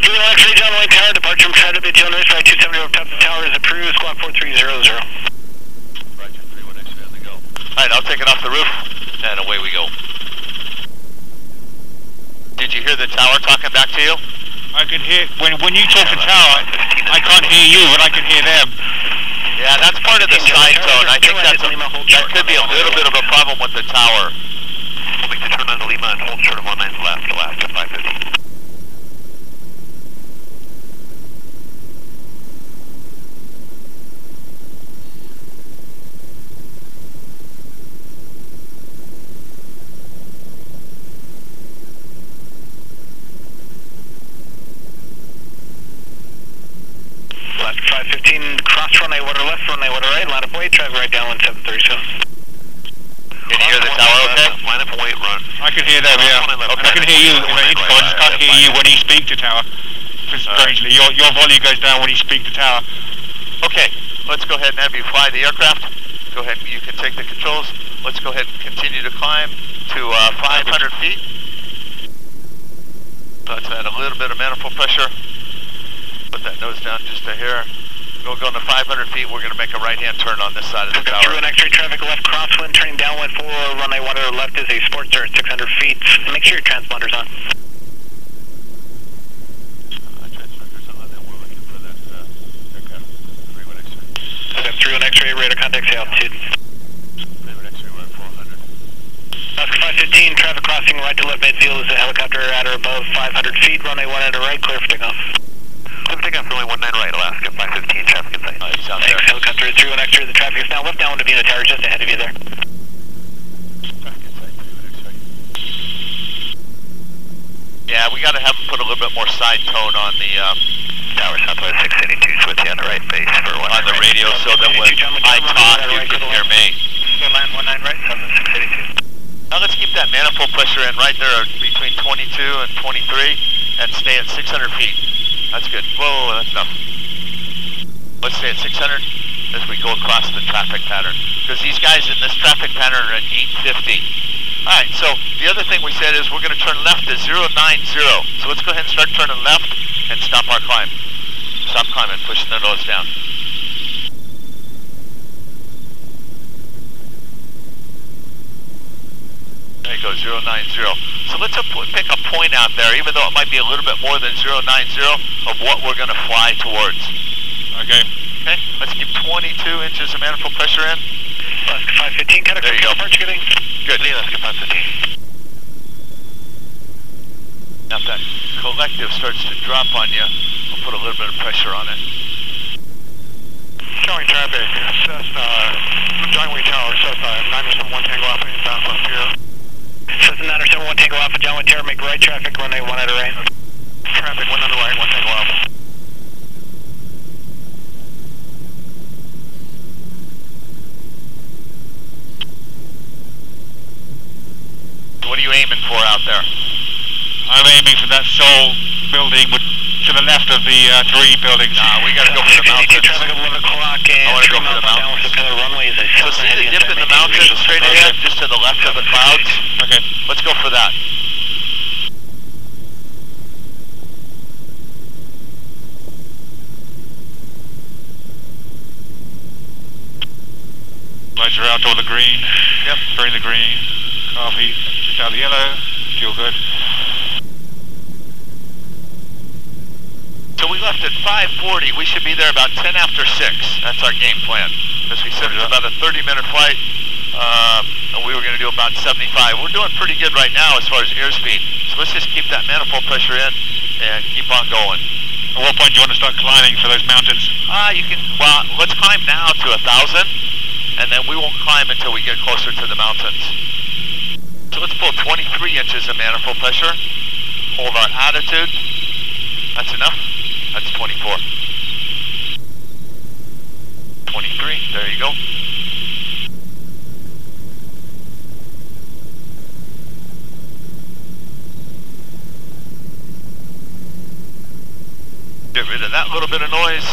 3 X-ray, John Wayne Tower, departure from Shadow Bay, Joe Noise, right 270 over top of the tower is approved, squawk 4300. Roger, 31 X-ray on the go. Alright, I'll take it off the roof, and away we go. Did you hear the tower talking back to you? I can hear, when you talk to tower, I can't hear you, but I can hear them. Yeah, that's part of the side tone. I think that could be a little bit of a problem with the tower. We'll make the turn on the Lima and hold short of 19 left to last at 550. Left 515, cross runway water left, runway water right, line of weight, traffic right down 1737. Can you hear the tower okay? Line up weight, run. I can hear them, yeah. Okay. I can hear you in the interphone, I can't hear you when you speak to tower. Strangely, your volume goes down when you speak to tower. Okay, let's go ahead and have you fly the aircraft. Go ahead, you can take the controls. Let's go ahead and continue to climb to 500 feet. Let's add a little bit of manifold pressure. Put that nose down just a hair. We'll go to 500 feet. We're going to make a right-hand turn on this side of the tower. Through an X-ray traffic left crosswind, turning downwind for runway water left is a sports air at 600 feet. Make sure your transponder's on. Transponder's on, and we're looking for that aircraft. 31 X-ray. Okay, 31 X-ray, radar contact, say altitude. 31 X-ray, we're at 400. Oscar 515, traffic crossing right to left midfield is a helicopter at or above 500 feet. Runway 1 at a right, clear for takeoff. Clear for takeoff, runway 19 right, Alaska, 515, traffic in sight. He's out there. Helicopter 31 X-ray, the traffic is now left downwind of Unit Tower, just ahead of you there. Traffic in sight, 31 X-ray. Yeah, we got to have him put a little bit more side tone on the Tower Southwest 682, switch you on the right base for 19 on the right. radio so that when I talk, you can hear me. Land 19 right, Southwest 682. Now let's keep that manifold pressure in right there between 22 and 23 and stay at 600 feet. That's good. Whoa, that's enough. Let's stay at 600 as we go across the traffic pattern. Because these guys in this traffic pattern are at 850. Alright, so the other thing we said is we're going to turn left to 090. So let's go ahead and start turning left and stop our climb. Stop climbing, pushing the nose down. There you go, 090. So let's pick a point out there, even though it might be a little bit more than 090, of what we're going to fly towards. Okay. Okay, let's keep 22 inches of manifold pressure in. Alaska 515, kind of there you go. getting Good. Alaska 515. Now if that collective starts to drop on you, we'll put a little bit of pressure on it. Showing traffic, John Wayne Tower, Cessna 971 Tango Alpha inbound from here. Cessna 971 Tango Alpha, John Wayne Tower, make right traffic, runway 1 at a right. Traffic 1 on the right, 1 Tango Alpha. What are you aiming for out there? I'm aiming for that Seoul building to the left of the 3 buildings. Nah, we gotta go for the mountains. Traffic at 11 o'clock and I wanna go for the mountains. So see the dip in the mountains straight ahead, just to the left of the clouds? Okay. Let's go for that. Lights are out over the green. Yep. Spraying the green. Coffee. Down the yellow. Feel good. So we left at 5:40. We should be there about 10 after 6. That's our game plan. Because we said it's about a 30-minute flight, and we were going to do about 75. We're doing pretty good right now as far as airspeed. So let's just keep that manifold pressure in and keep on going. At what point do you want to start climbing for those mountains? Well, let's climb now to 1,000, and then we won't climb until we get closer to the mountains. So let's pull 23 inches of manifold pressure. Hold our attitude. That's enough. That's 24. 23, there you go. Get rid of that little bit of noise.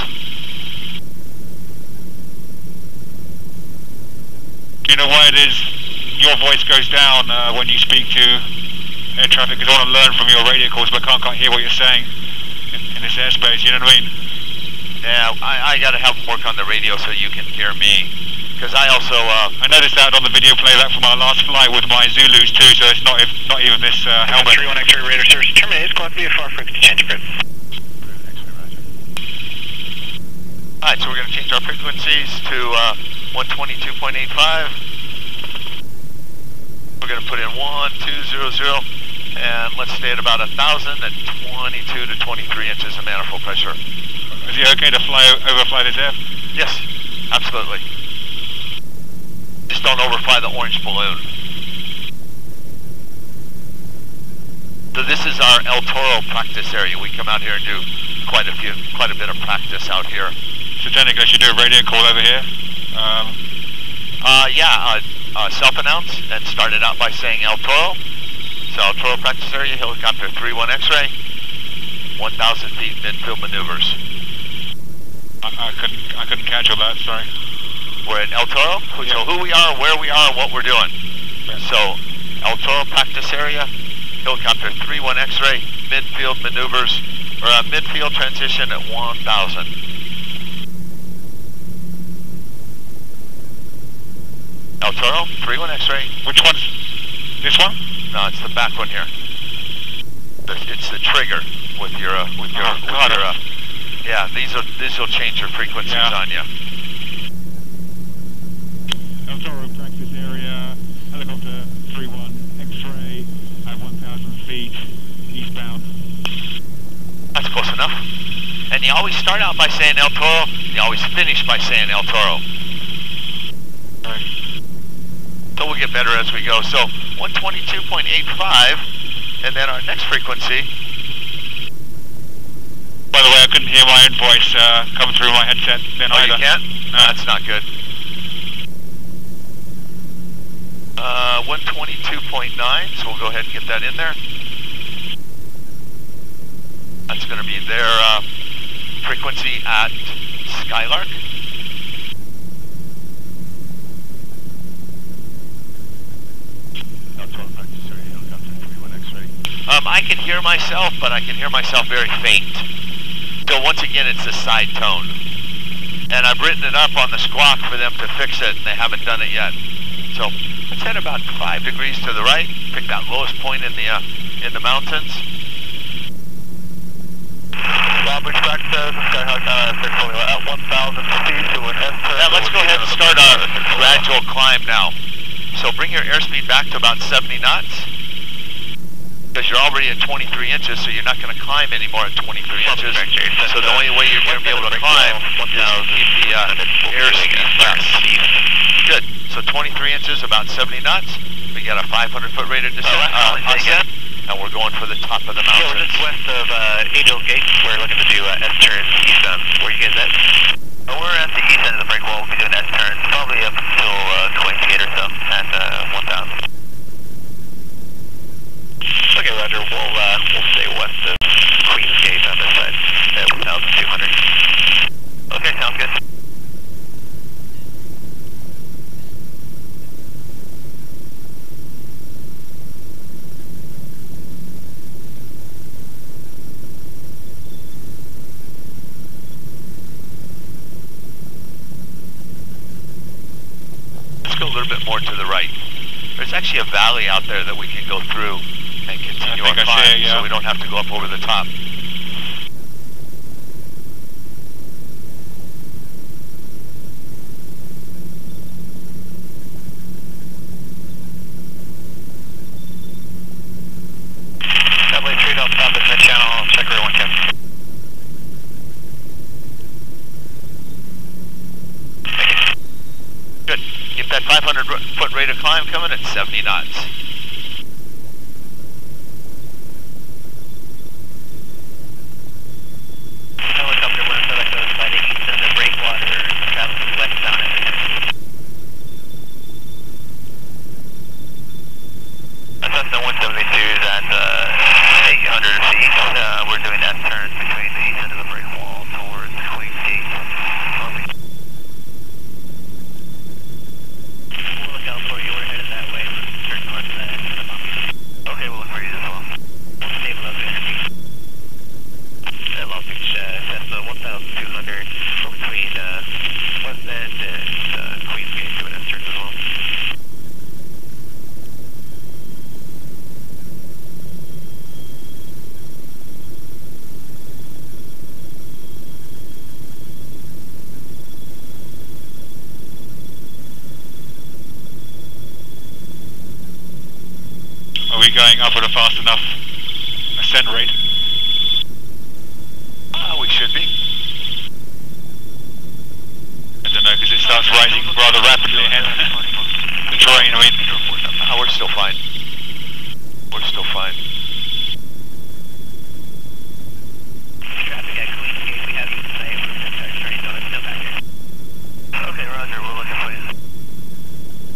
You know why it is your voice goes down when you speak to air traffic? Because I want to learn from your radio calls, but I can't quite hear what you're saying. this airspace, you know what I mean? Yeah, I gotta have them work on the radio so you can hear me. Because I also, I noticed that on the video playback from our last flight with my Zulus too, so it's not even this helmet. 31 X-ray radar service terminated, squawk VFR frequency change grid. Alright, so we're going to change our frequencies to 122.85. We're going to put in 1200, and let's stay at about 1,000 at 22 to 23 inches of manifold pressure. Is it okay to overfly this air? Yes, absolutely. Just don't overfly the orange balloon. So this is our El Toro practice area. We come out here and do quite a bit of practice out here. So technically I should do a radio call over here? Self-announce and start it out by saying El Toro. So El Toro practice area, helicopter 31 X-ray, 1,000 feet midfield maneuvers. I couldn't catch all that, sorry. We're at El Toro, Yeah. so who we are, where we are, and what we're doing. Yeah. So El Toro practice area, helicopter 31 X-ray, midfield maneuvers, or a midfield transition at 1,000. El Toro, 31 X-ray. Which one's this one? No, it's the back one here. It's the trigger with your yeah. These will change your frequencies on you. El Toro practice area, helicopter 31 X-ray at 1,000 feet eastbound. That's close enough. And you always start out by saying El Toro. You always finish by saying El Toro. So we'll get better as we go. So 122.85, and then our next frequency. By the way, I couldn't hear my own voice come through my headset then Oh, either. you can't? No. That's not good. 122.9, so we'll go ahead and get that in there. That's going to be their frequency at Skylark. I can hear myself, but I can hear myself very faint. So once again, it's a side tone. And I've written it up on the squawk for them to fix it, and they haven't done it yet. So let's head about 5 degrees to the right, pick that lowest point in the mountains. Roberts practice, Skyhawk at 1,000 feet to an S-turn. Now let's go ahead and start our gradual climb now. So bring your airspeed back to about 70 knots. Because you're already at 23 inches, so you're not going to climb anymore at 23 inches. So the only way you're going to be able to climb is to keep the airspeed less. Good. So 23 inches, about 70 knots. We got a 500-foot rate of descent, ascent, and we're going for the top of the mountain. Yeah, we're just west of Angel's Gate. We're looking to do S-turn eastbound. Where you guys at? We're at the east end of the break wall. We'll be doing S-turn, probably up until Queen's Gate or so, at 1,000. Okay, Roger. We'll stay west of Queen's Gate on this side at 1,200. Okay, sounds good. Let's go a little bit more to the right. There's actually a valley out there that we can go through and continue our climb, so we don't have to go up over the top. Subway trade off top of the channel, check everyone can. Good. Get that 500-foot rate of climb coming at 70 knots. Helicopter 175 by the east of the breakwater, traveling westbound at Cessna 172 is at 800 feet. We're doing that turn between the east end of the break wall towards Queen's Gate. We'll look out for you. We're headed that way. Turn north. going up at a fast enough ascent rate? We should be. I don't know, because it starts rising rather rapidly ahead. The terrain, I mean. We're still fine. We're still fine. Traffic at Queen Gate, we have you today from Gentex train, still back here. Okay, roger, we're looking for you.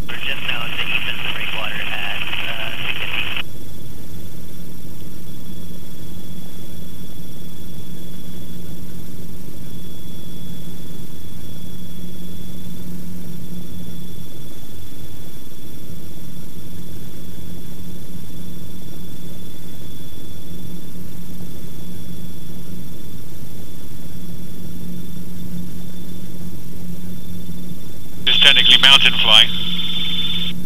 We're just now at the Ethan breakwater at 350. Technically mountain flying.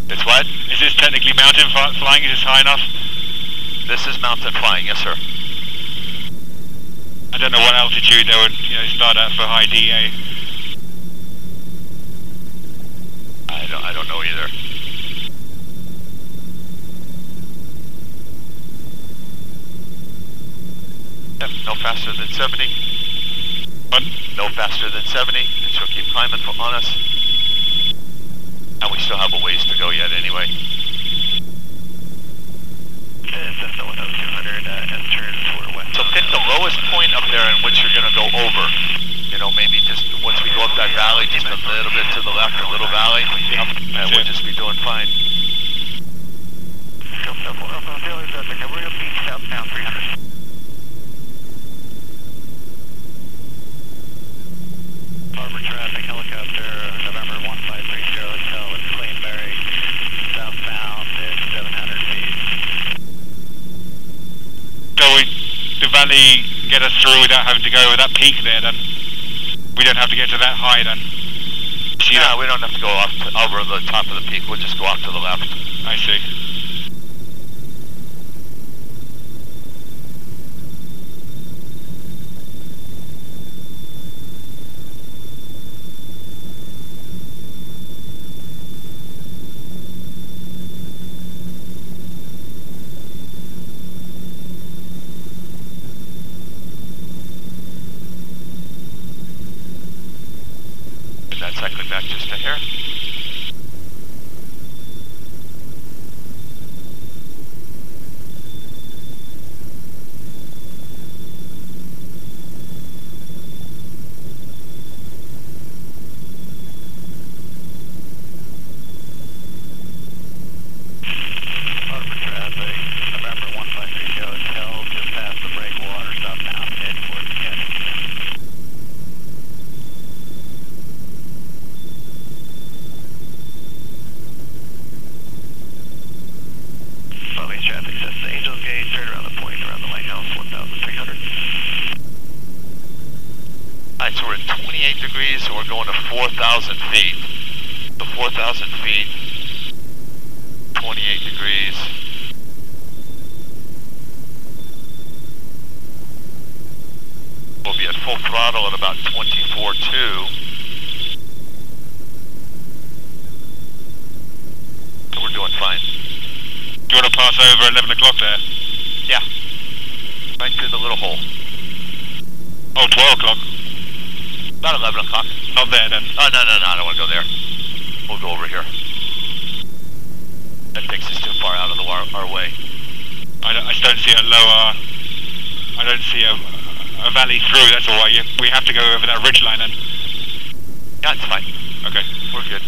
It's what? Is this technically mountain flying? Is this high enough? This is mountain flying, yes sir. I don't know what altitude they would, start at for high DA. I don't know either. Yep, no faster than 70. Pardon? No faster than 70. It should keep climbing on us. And we still have a ways to go yet anyway. Cessna 10200 S-turn for west. So pick the lowest point up there in which you're going to go over. Maybe just once we go up that valley, just a little bit to the left, a little valley, and we'll just be doing fine. Sailors at the Cabrillo Beach, southbound 300. Harbor traffic, helicopter, November 1530, hotel at Cleanberry, southbound at 700 feet. So the valley get us through without having to go over that peak there then? We don't have to get to that high then? No, we don't have to go up over the top of the peak, we'll just go off to the left. I see. Cycling back just to here. Harbor traffic, November 1530, hotel just past the breakwater, southbound, head towards Gentex. Traffic sets the Angels Gate, straight around the point, around the lighthouse, 1,300. Alright, so we're at 28 degrees, so we're going to 4,000 feet. So 4,000 feet, 28 degrees. We'll be at full throttle at about 24.2. So we're doing fine. Do you want to pass over 11 o'clock there? Yeah. Right through the little hole. Oh, 12 o'clock. About 11 o'clock. Not there then. Oh, no, I don't want to go there. We'll go over here. That takes us too far out of our way. I just don't see a lower... I don't see a valley through, that's all right. We have to go over that ridge line then. Yeah, it's fine. Okay. We're good.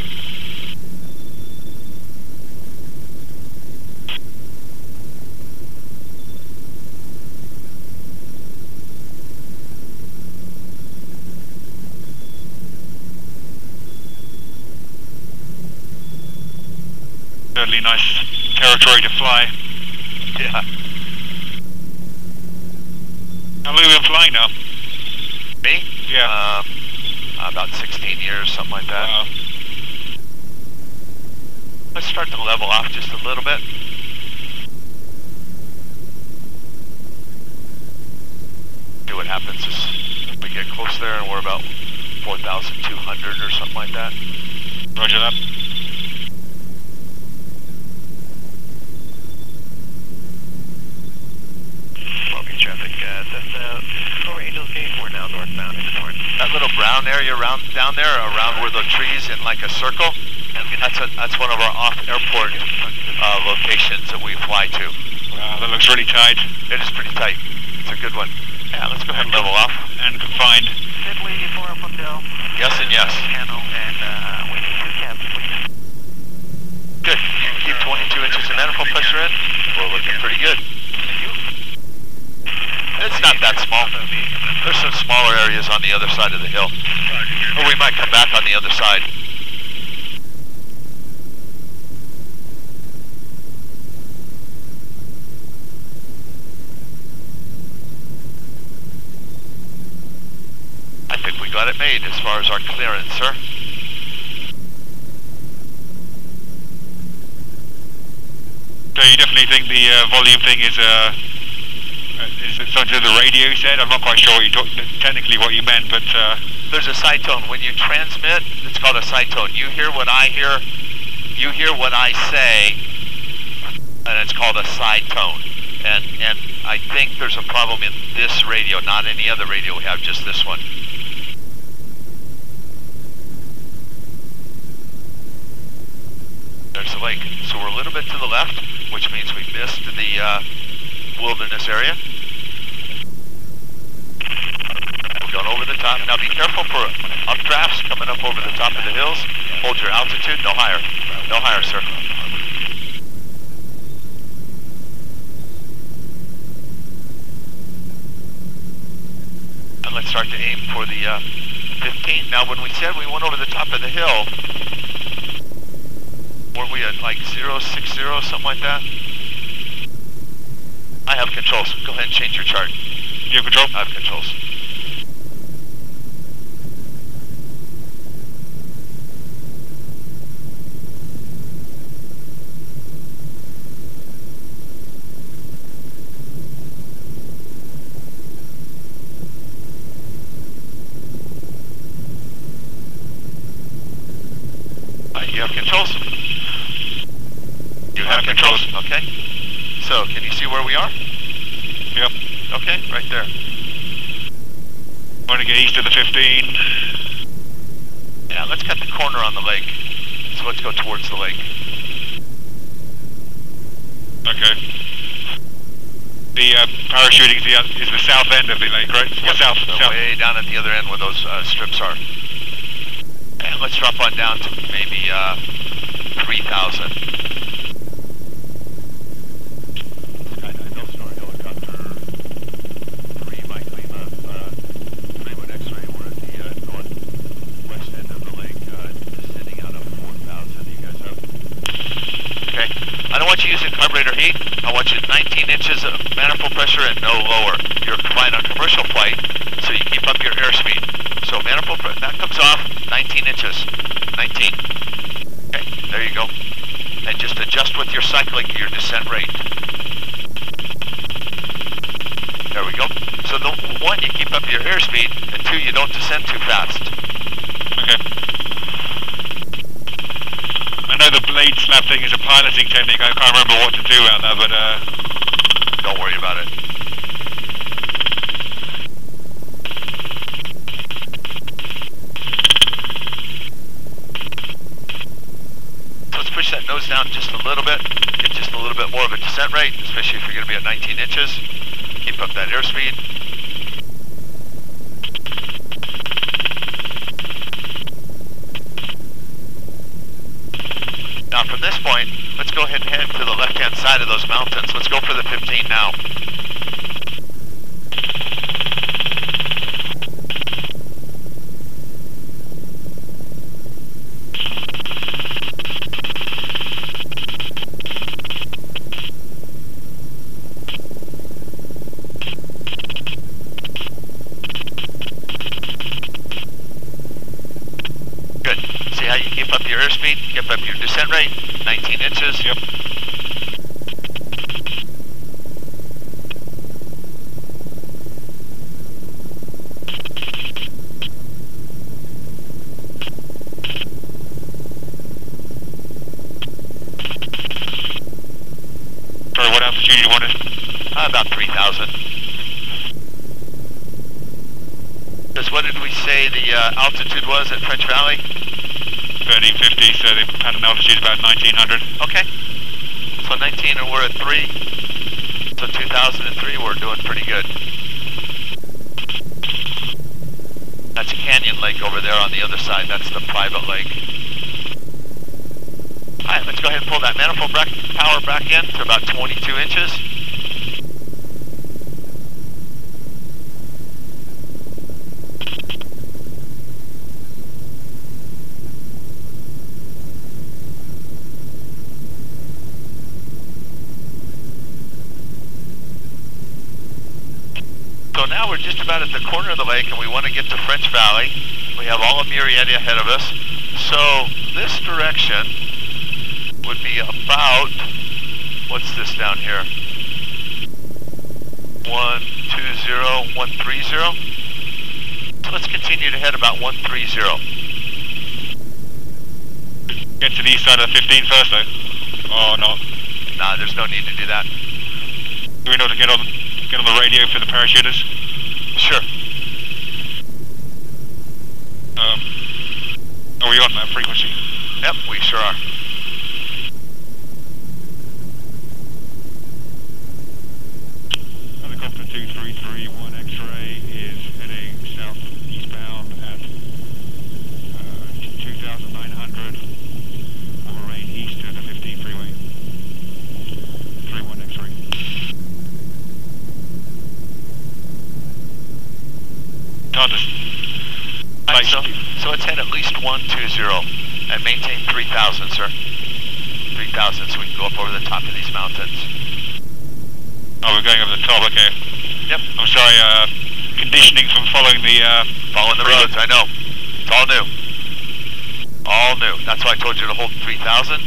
Certainly nice territory to fly. Yeah. How long have you been flying now? Me? Yeah. About 16 years, something like that. Wow. Let's start to level off just a little bit. See what happens is we get close there and we're about 4,200 or something like that. Roger that. Over Angels Gate, we're now northbound. That little brown area down there, around where the trees in like a circle, that's one of our off-airport locations that we fly to. Wow, that looks really tight. It is pretty tight. It's a good one. Yeah, let's go ahead and level off. And confined. Deadly for up Hotel. Yes and yes. Channel, and we need 2 cabs, please. Good. You can keep 22 inches of manifold pressure in. We're looking pretty good. It's not that small. There's some smaller areas on the other side of the hill. Or we might come back on the other side. I think we got it made as far as our clearance, sir. So you definitely think the volume thing is something the radio said? I'm not quite sure technically what you meant, but... There's a side tone. When you transmit, it's called a side tone. You hear what I hear, you hear what I say, and it's called a side tone. And I think there's a problem in this radio, not any other radio we have, just this one. There's the lake. So we're a little bit to the left, which means we missed the wilderness area. We're going over the top. Now be careful for updrafts coming up over the top of the hills. Hold your altitude, no higher. No higher, sir. And let's start to aim for the 15. Now when we said we went over the top of the hill, were we at like 060, something like that? I have controls. Go ahead and change your chart. You have control? I have controls. You have controls? You have controls. Okay. So, can you see where we are? Yep. Okay, right there. Want to get east of the 15. Yeah, let's cut the corner on the lake. So let's go towards the lake. Okay. The parachuting is the south end of the lake, right? Yep. South. Way down at the other end where those strips are. And let's drop on down to maybe 3,000. Delta Helicopter 3 Mike Lima, 31 X-ray. We're at the northwest end of the lake, descending out of 4,000. You guys up? Okay. I don't want you using carburetor heat. I want you 19 inches of manifold pressure and no lower. You're flying on commercial flight, so you keep up your airspeed. So manifold pressure, that comes off 19 inches. 19. Okay, there you go. And just adjust with your cycling your descent rate. There we go. So the one, you keep up your airspeed, and two, you don't descend too fast. Okay. I know the blade slap thing is a piloting technique. I can't remember what to do out there, but don't worry about it. Push that nose down just a little bit, get just a little bit more of a descent rate, especially if you're going to be at 19 inches. Keep up that airspeed. Now from this point, let's go ahead and head to the left-hand side of those mountains. Let's go for the 15 now. Airspeed, get up your descent rate, 19 inches. Yep. Sorry, what altitude you wanted? About 3,000. was, what did we say the altitude was at French Valley? 1350, so they had an altitude about 1900. Okay. So 19 and we're at 3. So 2003 we're doing pretty good. That's a canyon lake over there on the other side. That's the private lake. Alright, let's go ahead and pull that manifold power back in to about 22 inches. So now we're just about at the corner of the lake and we want to get to French Valley. We have all of Murrieta ahead of us. So this direction would be about, what's this down here? 120, 130. So let's continue to head about 130. Get to the east side of the 15 first though. Oh, not. Nah, there's no need to do that. Do we know to get on the radio for the parachuters? Sure. Are we on that frequency? Yep, we sure are. Helicopter 2331 X-ray is heading southeastbound at 2,900 on the range east of the 15 freeway. 31 X-ray. Right, so let's head at least 120 and maintain 3,000, sir. 3,000 so we can go up over the top of these mountains. Oh, we're going over the top, okay. Yep. I'm sorry, conditioning from following the roads, I know. It's all new. All new. That's why I told you to hold 3,000.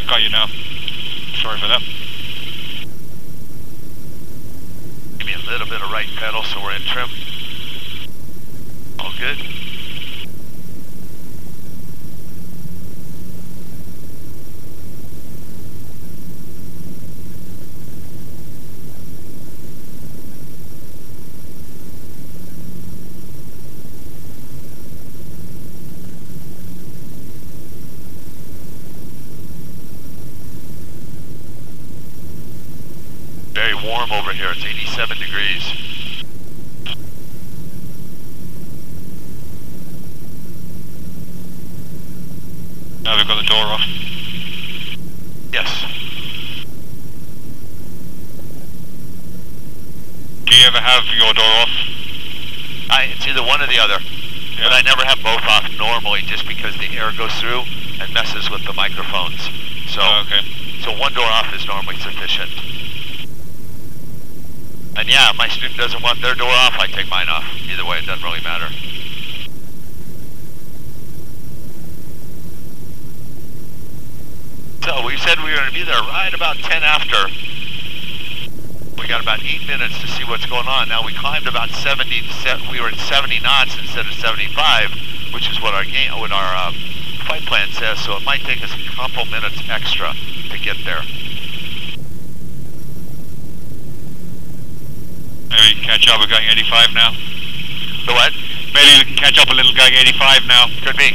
Got you now. Sorry for that. Give me a little bit of right pedal so we're in trim. All good. Very warm over here. It's 87 degrees. Now we've got the door off. Yes. Do you ever have your door off? It's either one or the other. Yeah. But I never have both off normally just because the air goes through and messes with the microphones. So, okay. So one door off is normally sufficient. And yeah, if my student doesn't want their door off, I take mine off. Either way, it doesn't really matter. So we said we were going to be there right about 10 after. We got about 8 minutes to see what's going on. Now we climbed about 70, we were at 70 knots instead of 75, which is what our flight plan says, so it might take us a couple minutes extra to get there. Maybe we can catch up, we're going 85 now. The what? Maybe we can catch up a little going 85 now. Could be.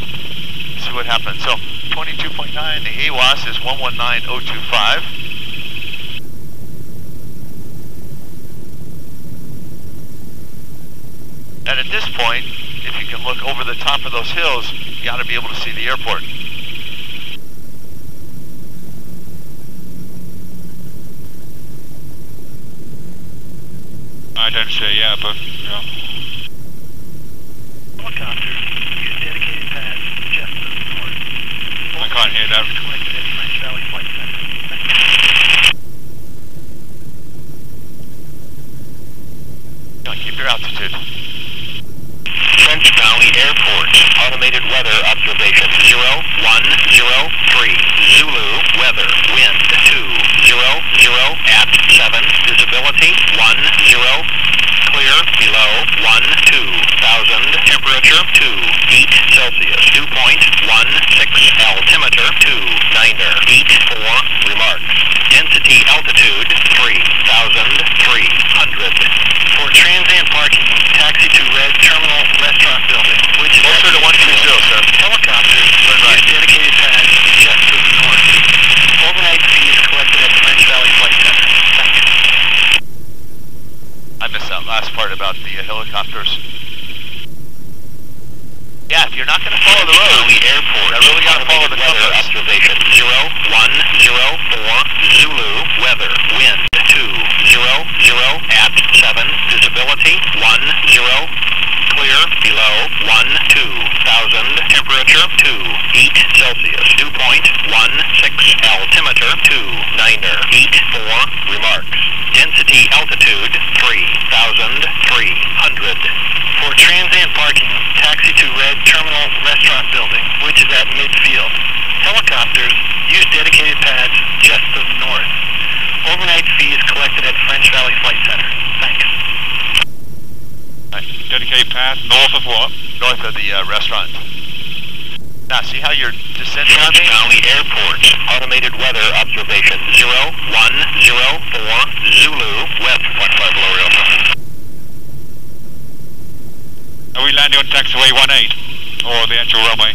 See what happens. So 22.9, the AWAS is 119025. And at this point, if you can look over the top of those hills, you got to be able to see the airport. I don't see, yeah, but, yeah. Helicopter, use dedicated pad just to the north. I can't hear that. Collected at French Valley Flight Center. Keep your altitude. French Valley Airport, automated weather observation 0103, Zulu, weather, wind 200 at 7, visibility 10, clear below 12,000, temperature 2 heat Celsius, dew point 16, altimeter 29 Niner, 84, remarks. Density altitude, 3,300. For transient parking, taxi to red terminal restaurant building, which is closer to 120, sir. Helicopters, use dedicated pads just to the north. Overnight fees collected at French Valley Flight Center. Thank you. I missed that last part about the helicopters. Yeah, if you're not going to follow the road, Airport. I really got to follow the weather compass. observation. 0104 Zulu weather wind 200 at 7 visibility 10 clear below 12,000 temperature 2 heat Celsius dew point 16 altimeter 29er 84 remarks density altitude 3,300. For transient parking, taxi to red terminal restaurant building, which is at midfield. Helicopters, use dedicated pads just to the north. Overnight fees collected at French Valley Flight Center. Thanks. Dedicated path north of what? North of the restaurant. Now, see how you're descending on French me? Valley Airport, automated weather observation 0104 Zulu weather 15 below real time. Are we landing on taxiway 18 or the actual runway?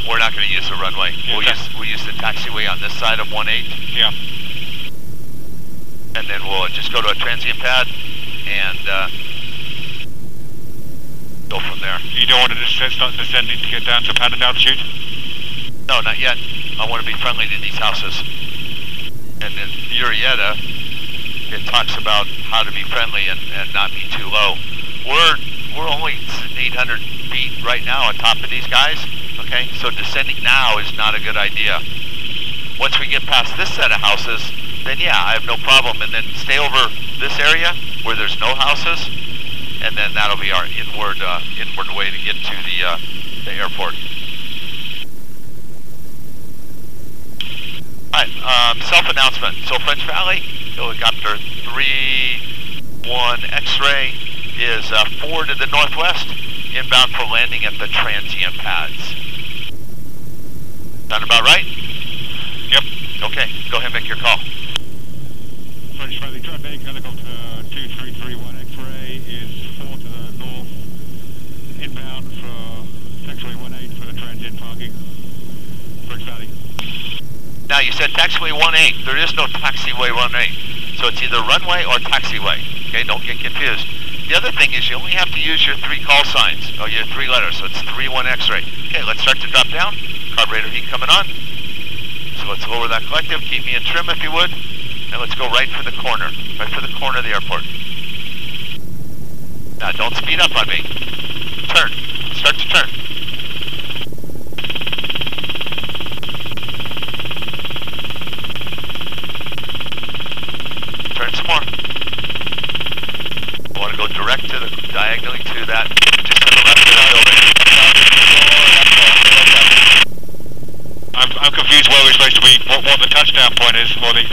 We're not going to use the runway. We'll use the taxiway on this side of 18. Yeah. And then we'll just go to a transient pad and go from there. You don't want to just start descending to get down to padded altitude? No, not yet. I want to be friendly to these houses. And in Urieta, it talks about how to be friendly and not be too low. We're only 800 feet right now on top of these guys, okay? So descending now is not a good idea. Once we get past this set of houses, then yeah, I have no problem. And then stay over this area where there's no houses, and then that'll be our inward way to get to the airport. All right, self-announcement. So French Valley, helicopter 31 X-ray is 4 to the northwest, inbound for landing at the transient pads. Sound about right? Yep. Okay, go ahead and make your call. French Valley traffic, helicopter 2331 X-ray is 4 to the north, inbound for taxiway 18 for the transient parking. French Valley. Now you said taxiway 18. There is no taxiway 18. So it's either runway or taxiway. Okay, don't get confused. The other thing is you only have to use your 3 call signs, or your 3 letters, so it's 31 X-ray. Okay, let's start to drop down. Carburetor heat coming on. So let's lower that collective, keep me in trim if you would, and let's go right for the corner of the airport. Now don't speed up on me. Turn, start to turn. Turn some more. I want to go direct to the, diagonally to that, just to the left of the building. I'm confused where we're supposed to be, what the touchdown point is, or the...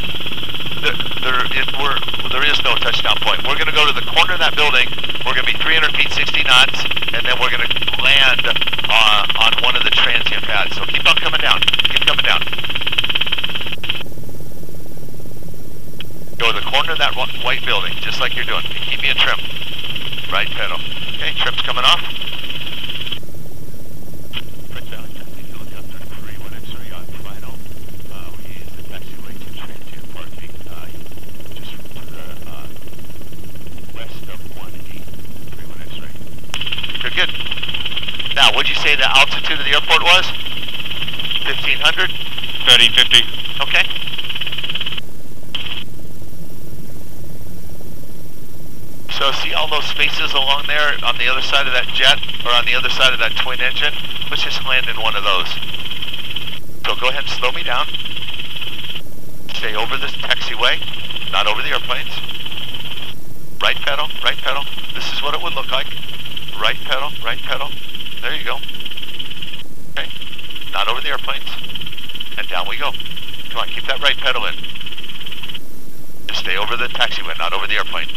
There is no touchdown point. We're going to go to the corner of that building, we're going to be 300 feet, 60 knots, and then we're going to land on one of the transient pads. So keep on coming down, keep coming down. Go to the corner of that white building, just like you're doing. Keep me in trim. Right pedal. Okay, trim's coming off. French Valley Taxi Helicopter 31 X-ray on final. We use the taxiway to transient parking just to the west of 18, 31 X-ray. Good, good. Now, what'd you say the altitude of the airport was? 1,500? 1350. Okay. So see all those spaces along there on the other side of that jet, or on the other side of that twin engine? Let's just land in one of those. So go ahead and slow me down. Stay over this taxiway, not over the airplanes. Right pedal, right pedal. This is what it would look like. Right pedal, right pedal. There you go. Okay, not over the airplanes. And down we go. Come on, keep that right pedal in. Just stay over the taxiway, not over the airplane.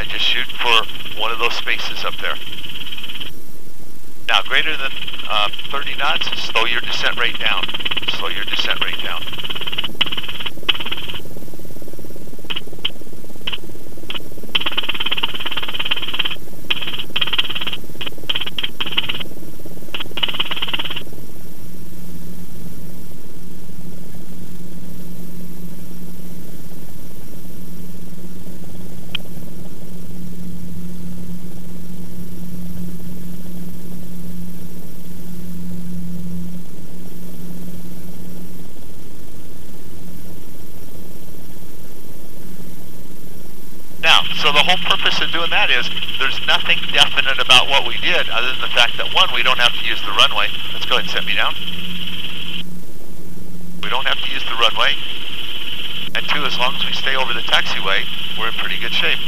And just shoot for one of those spaces up there. Now, greater than 30 knots, slow your descent rate down. Slow your descent rate down. Yeah, so the whole purpose of doing that is there's nothing definite about what we did other than the fact that, one, we don't have to use the runway. Let's go ahead and set me down. We don't have to use the runway. And two, as long as we stay over the taxiway, we're in pretty good shape.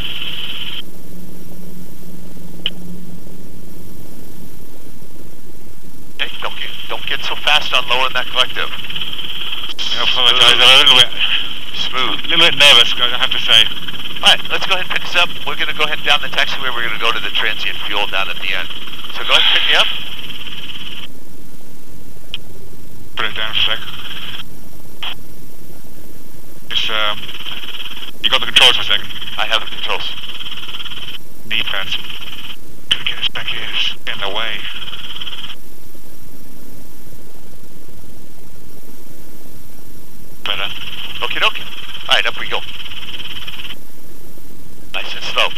Okay, don't get so fast on lowering that collective. I apologize, I'm a little bit... Smooth. A little bit nervous, guys, I have to say. Alright, let's go ahead and pick this up. We're going to go ahead and down the taxiway. We're going to go to the transient fuel down at the end. So go ahead and pick me up. Put it down for a sec. Just, you got the controls for a second? I have the controls. Knee pads. Gotta get us back here, it's getting in the way. Better. Okie dokie. Alright, up we go. Nice and slow.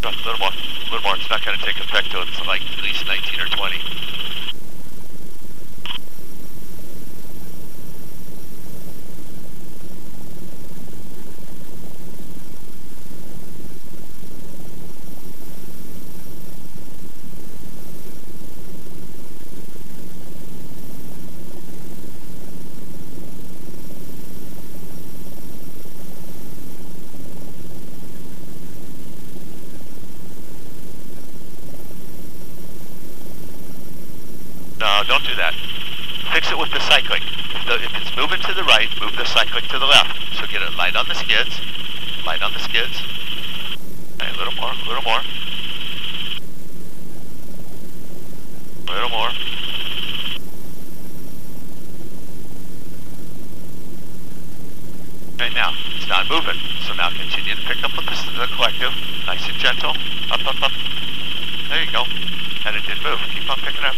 A little more. It's not going to take effect till it's like at least 19 or 20. No, don't do that. Fix it with the cyclic. If it's moving to the right, move the cyclic to the left. So get it light on the skids. Light on the skids. Okay, a little more, a little more. A little more. Okay, now, it's not moving. So now continue to pick up with the collective. Nice and gentle. Up, up, up. There you go. And it did move. Keep on picking up.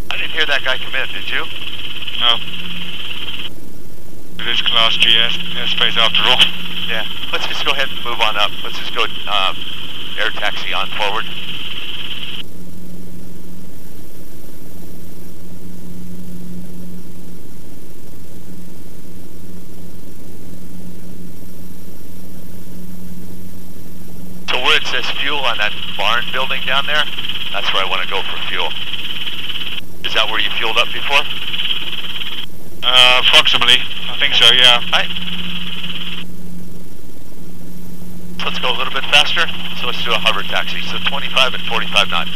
I didn't hear that guy come in, did you? No. It is Class GS airspace after all. Yeah. Let's just go ahead and move on up. Let's just go air taxi on forward. So where it says fuel on that barn building down there, that's where I want to go for fuel. Is that where you fueled up before? Approximately. I think so, yeah. Alright. So let's go a little bit faster. So let's do a hover taxi. So 25 and 45 knots.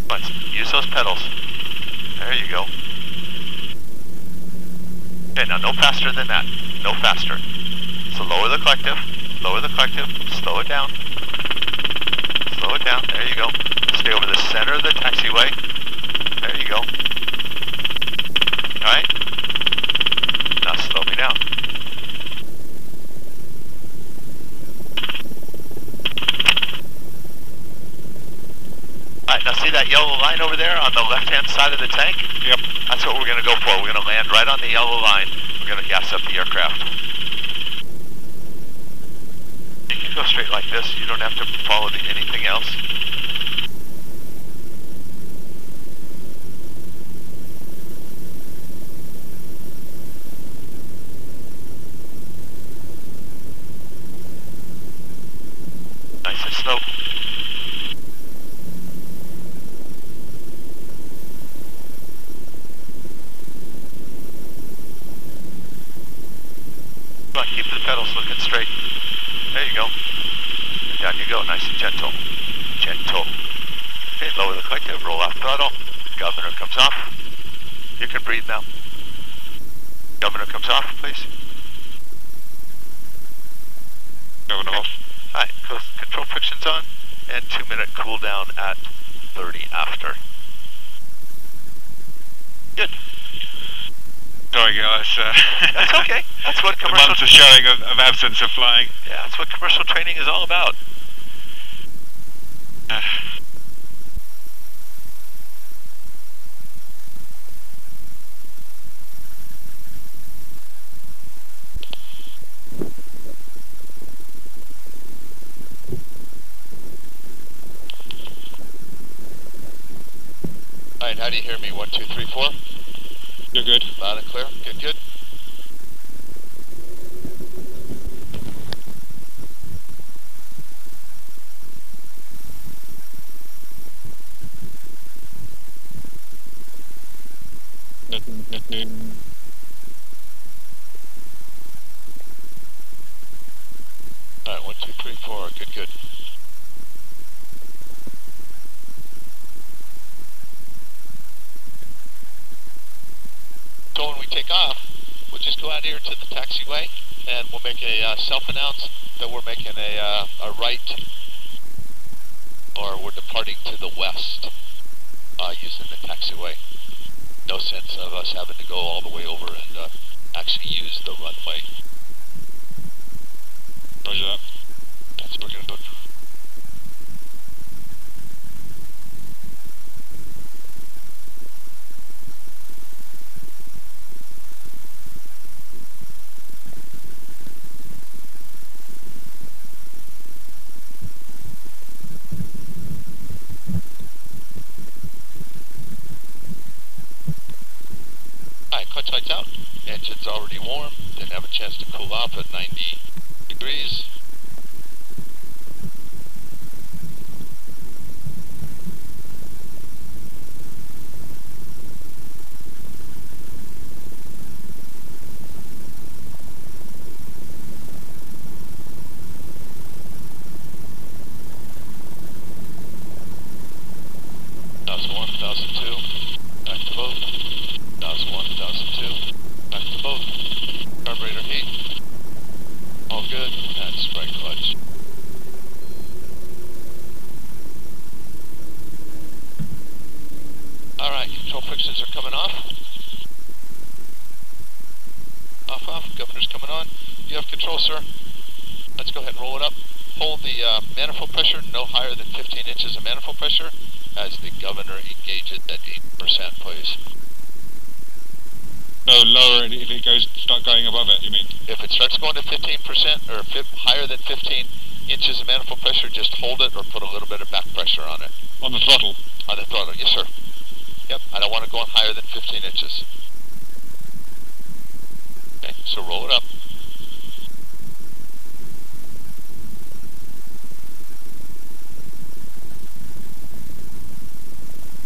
Let's use those pedals. There you go. Okay, now no faster than that. No faster. So lower the collective, slow it down. Slow it down, there you go. Stay over the center of the taxiway. There you go. Alright. Now slow me down. Alright, now see that yellow line over there on the left-hand side of the tank? Yep. That's what we're going to go for. We're going to land right on the yellow line. We're going to gas up the aircraft. You can go straight like this. You don't have to follow anything else. Nice and slow. Come on, keep the pedals looking straight. There you go. And down you go, nice and gentle. Gentle. Okay, lower the collective, roll off throttle. Governor comes off. You can breathe now. Governor comes off, please. Governor off. Alright, control friction's on. And 2-minute cool down at 30 after. Good. Sorry guys. That's okay. That's what the commercial... months of showing of absence of flying. Yeah, that's what commercial training is all about. How do you hear me? 1, 2, 3, 4? You're good. Loud and clear. Good, good. Nothing. Alright, 1, 2, 3, 4. Good, good. So when we take off, we'll just go out here to the taxiway and we'll make a self-announce that we're making a right, or we're departing to the west using the taxiway. No sense of us having to go all the way over and actually use the runway. Roger that. That's what we're going to do. Alright, clutch lights out. Engine's already warm. Didn't have a chance to cool off at 90 degrees. Sir, let's go ahead and roll it up. Hold the manifold pressure no higher than 15 inches of manifold pressure as the governor engages at 8%, please. No, lower it if it goes start going above it, you mean? If it starts going to 15% or higher than 15 inches of manifold pressure, just hold it or put a little bit of back pressure on it. On the throttle? On the throttle, yes sir. Yep, I don't want to go on higher than 15 inches. Okay, so roll it up.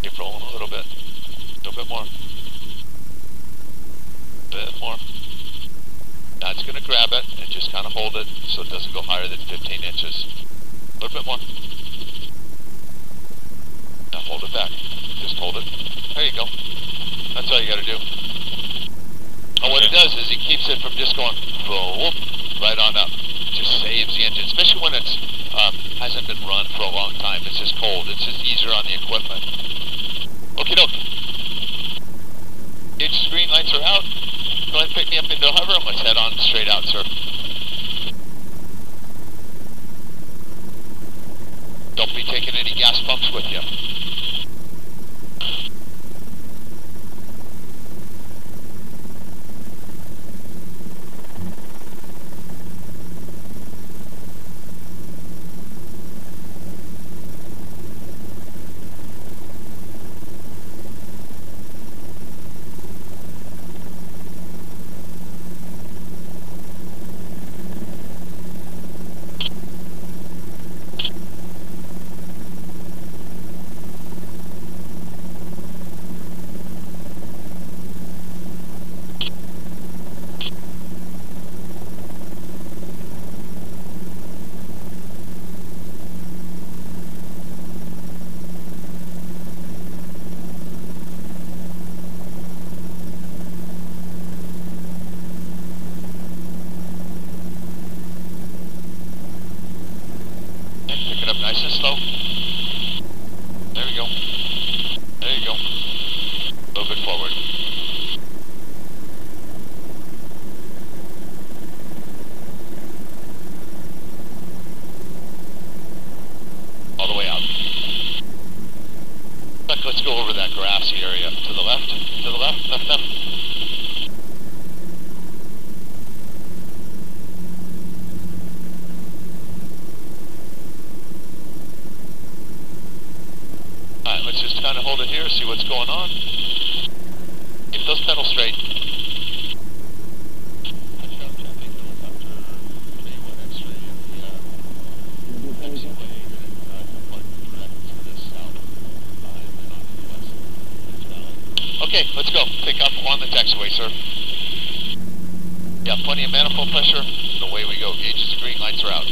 Keep rolling a little bit more. Bit more. Now it's going to grab it and just kind of hold it so it doesn't go higher than 15 inches. A little bit more. Now hold it back. Just hold it. There you go. That's all you got to do. And what it does is it keeps it from just going whoop, right on up. It just saves the engine, especially when it's hasn't been run for a long time. It's just cold. It's just easier on the equipment. Okie doke. Gauge screen lights are out. Go ahead and pick me up into hover and let's head on straight out, sir. Don't be taking any gas pumps with you. Nice and slow. There we go. There you go. Move it forward. All the way out. Let's go over that grassy area. To the left, left. let's just kind of hold it here, see what's going on. Keep those pedals straight. Okay, let's go. Pick up on the taxiway, sir. Yeah, plenty of manifold pressure. And away we go. Gauges are green, lights are out.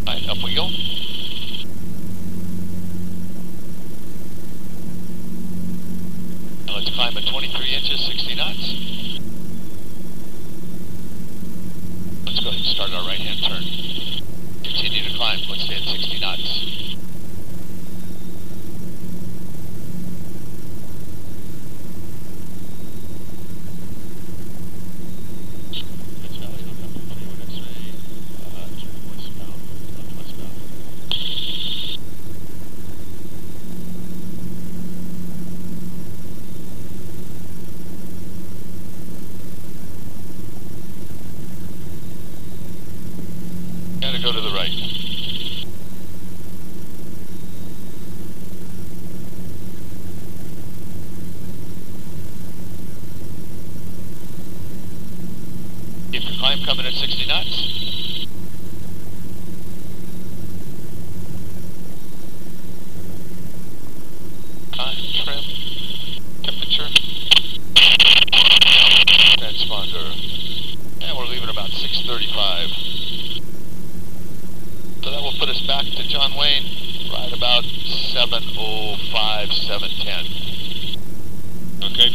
Alright, up we go. Now let's climb at 23 inches, 60 knots. Let's go ahead and start our right-hand turn. Continue to climb. Let's stay at 60 knots. Go to the right. Keep the climb coming at 60 knots. Time, trim, temperature. Transponder. And we're leaving about 6:35. So that will put us back to John Wayne right about 7:05, 7:10. Okay.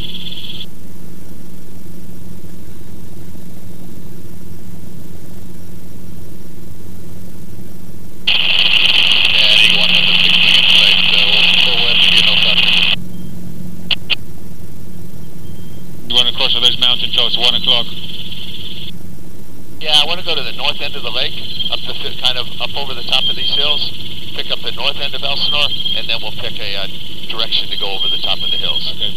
And he wanted the big thing inside, so we'll let him get no thunder. You want to cross all those mountain tops at 1 o'clock? Yeah, I want to go to the north end of the lake, up the kind of up over the top of these hills, pick up the north end of Elsinore, and then we'll pick a direction to go over the top of the hills. Okay.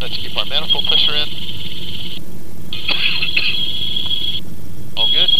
Let's keep our manifold pressure in. All good.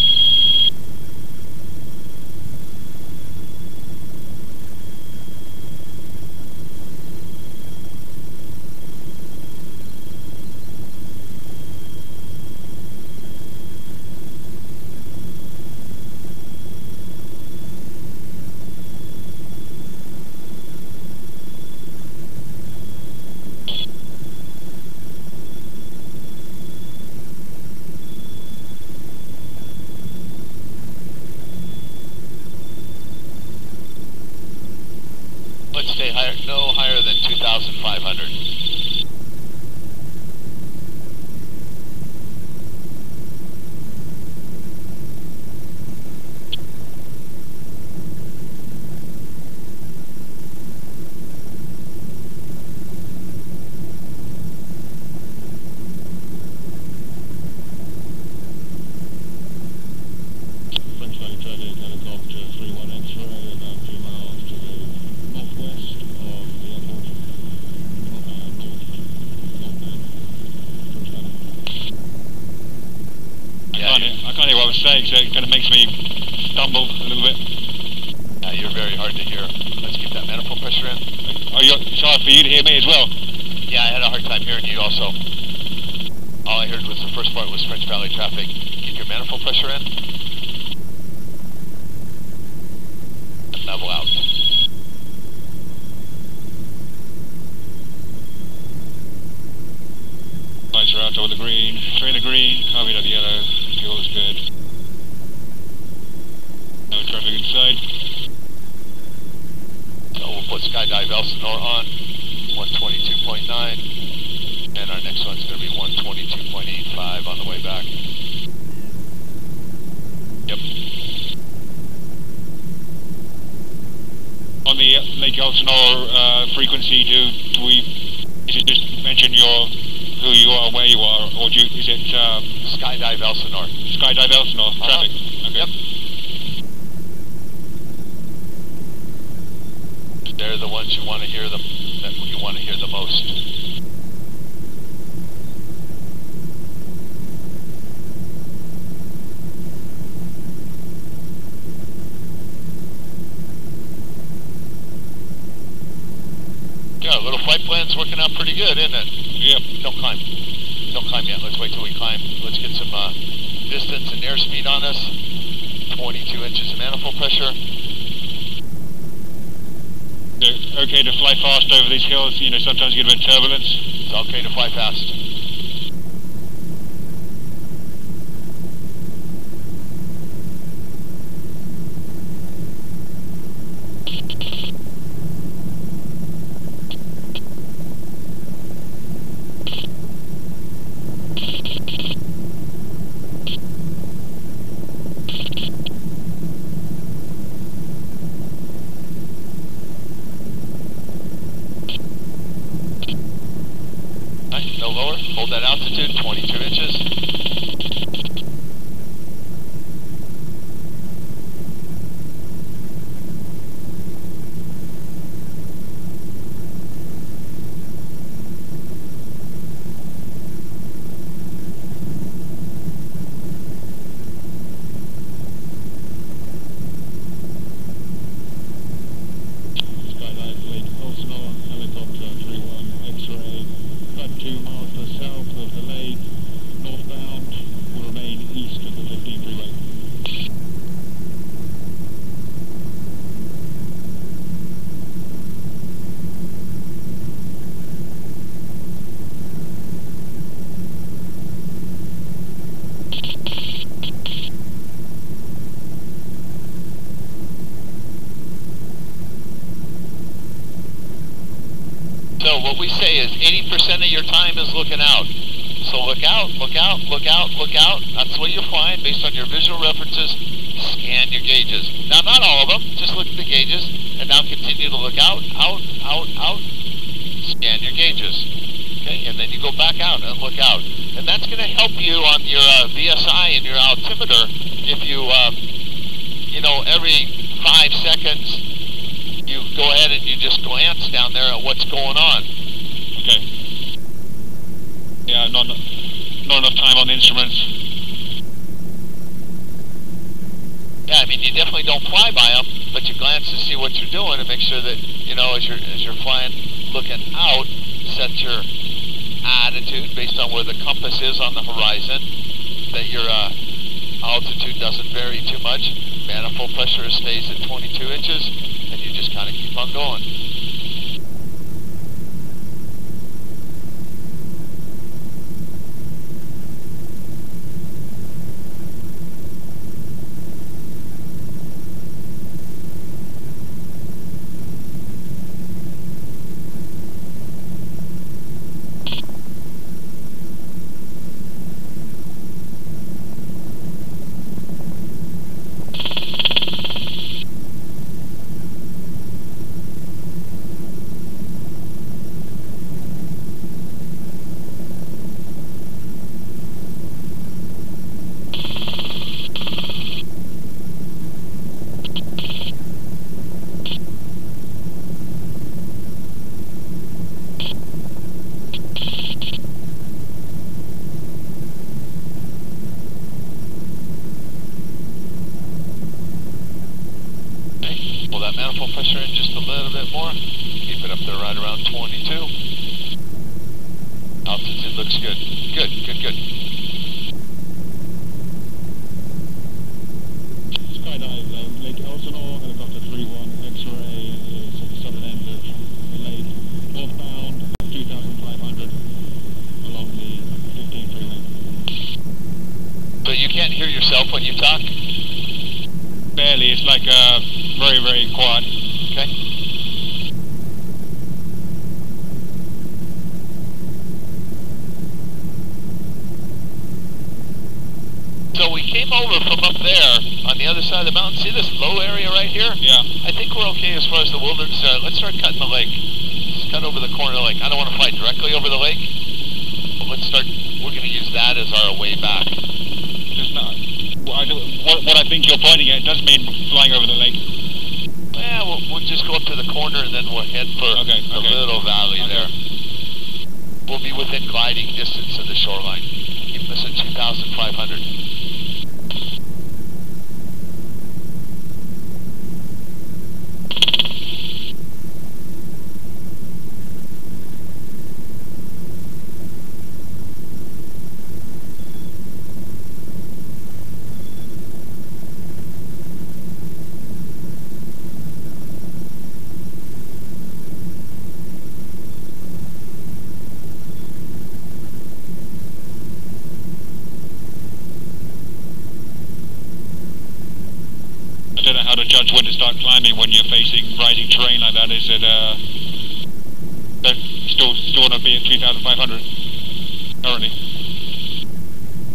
Let's stay higher, no higher than 2,500. French R22 Helicopter 31 X-ray, about 2 miles to the northwest of the airport. I can't hear what I was saying, so it kind of makes me stumble a little bit. Yeah, you're very hard to hear. Let's keep that manifold pressure in. Oh, it's hard for you to hear me as well. Yeah, I had a hard time hearing you also. All I heard was the first part was French Valley traffic. Keep your manifold pressure in. And level out. Lights are out over the green. Trailer green, carbine of the yellow. Fuel's good. No traffic inside. So we'll put Skydive Elsinore on. 122.9. And our next one's going to be 122.85 on the way back. the Lake Elsinore frequency? Is it just mention who you are, where you are, or is it Skydive Elsinore. Skydive Elsinore traffic? Okay. Yep. They're the ones you want to hear the most. Yeah, little flight plan's working out pretty good, isn't it? Yep. Don't climb. Don't climb yet. Let's wait till we climb. Let's get some distance and airspeed on us. 22 inches of manifold pressure. Okay to fly fast over these hills? You know, sometimes you get a bit of turbulence. It's okay to fly fast. No lower. Hold that altitude, 22 inches. Skydive Lake Elsinore, helicopter 31 X-ray. 2 miles to the south of the lake, northbound, will remain east of the 15 freeway. So what we say is 80% of your time is looking out. So look out, look out, look out, look out. That's what you're flying based on your visual references. Scan your gauges. Now, not all of them. Just look at the gauges. And now continue to look out, out, out, out. Scan your gauges. Okay, and then you go back out and look out. And that's going to help you on your VSI and your altimeter if you, you know, every 5 seconds you go ahead and you just glance down there at what's going on. Okay. Yeah, not enough time on the instruments. Yeah, I mean, you definitely don't fly by them, but you glance to see what you're doing and make sure that, you know, as you're flying, looking out, set your attitude based on where the compass is on the horizon, that your altitude doesn't vary too much. Manifold pressure stays at 22 inches, and you just kind of keep on going. Manifold pressure in just a little bit more. Keep it up there right around 22. Altitude looks good. Good, good, good. Skydive Lake Elsinore, helicopter 31 X-ray is at the southern end of the lake, northbound 2,500 along the 15 freeway. So you can't hear yourself when you talk? Barely, it's like very, very quiet. Okay. So we came over from up there on the other side of the mountain. See this low area right here? Yeah. I think we're okay as far as the wilderness. Let's start cutting the lake. Let's cut over the corner of the lake. I don't want to fly directly over the lake, but let's start. We're going to use that as our way back. There's not. What I think you're pointing at does mean flying over the lake. Yeah, we'll just go up to the corner and then we'll head for the little valley there. We'll be within gliding distance of the shoreline. Keep us at 2,500. I don't know how to judge when to start climbing when you're facing rising terrain like that. Is it still want to be at 3,500 currently?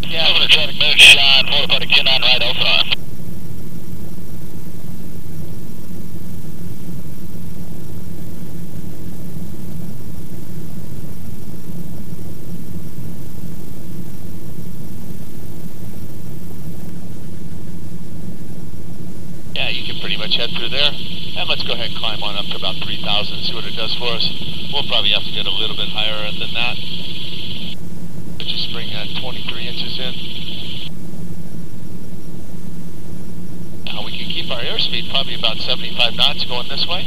Yeah, over the traffic moon shine, followed by the Q9 right Alpha. Head through there, and let's go ahead and climb on up to about 3,000, see what it does for us. We'll probably have to get a little bit higher than that. But just bring 23 inches in. Now we can keep our airspeed probably about 75 knots going this way,